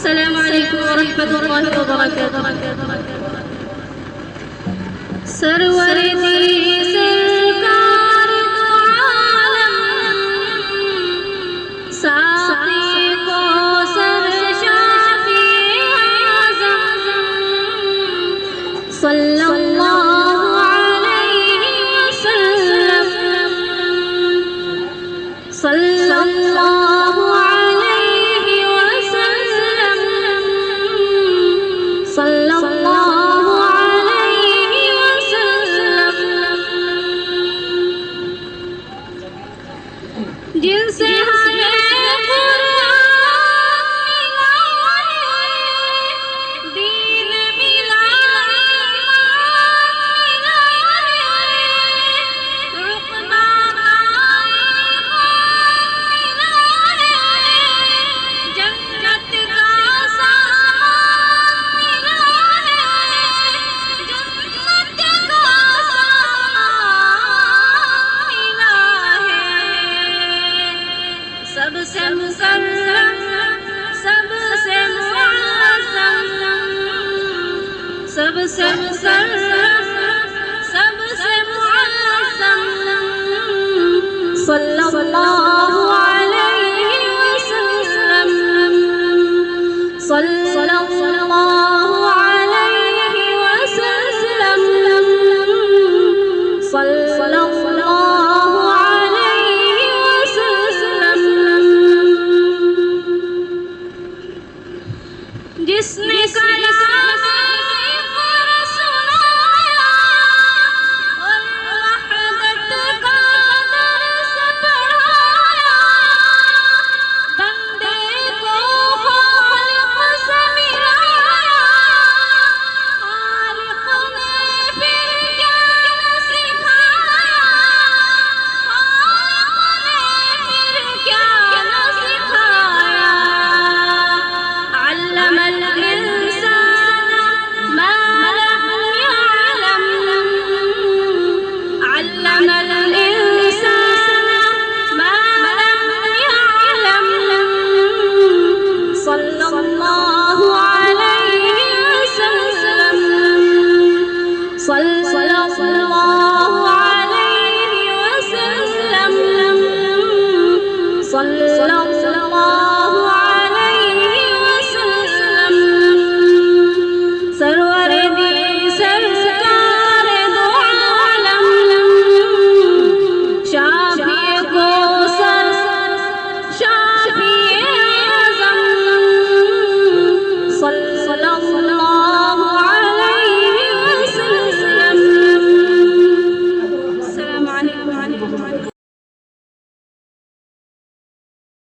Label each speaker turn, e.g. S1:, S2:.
S1: अस्सलामु अलैकुम व रहमतुल्लाहि व बरकातुहू। सरवर दी सरकार दो आलम, साक़ी को सर शाफ़ी आज़म, सल्लल्लाहु अलैहि वसल्लम, सल्लल्लाहु अलैहि वसल्लम, सल्लल्लाहु अलैहि वसल्लम। जिनसे हमें कुरान मिला है, दीन मिला, ईमान मिला है, रुक़बा का ईमान मिला है, जन्नत का सामान मिला है, जन्नत का सामान मिला है। सबसे मुकर्रम, सबसे मुअज़्ज़म, सबसे मुकर्रम, सबसे मुअज़्ज़म, सल्लल्लाहु अलैहि वसल्लम, सल्लल्लाहु अलैहि वसल्लम, सल्लल्लाहु अलैहि वसल्लम। जिसने कलाम फ़िक्र सुनाया और वहदत का दर्स पढ़ाया, बंदे को खालिक़ से मिलाया, खालिक़ ने फिर क्या न सिखाया, खालिक़ ने फिर क्या न सिखाया। अल्लमल इंसान मा लम यअलम, अल्लमल इंसान मा लम यअलम, सल्लल्लाहु अलैहि वसल्लम, सल्लल्लाहु अलैहि वसल्लम, सल्लल्लाहु अलैहि वसल्लम। सरवर दी सरकार दो आलम, शाफ़ी को सर शाफ़ी आज़म, सल्लल्लाहु अलैहि वसल्लम। अस्सलामु अलैकुम।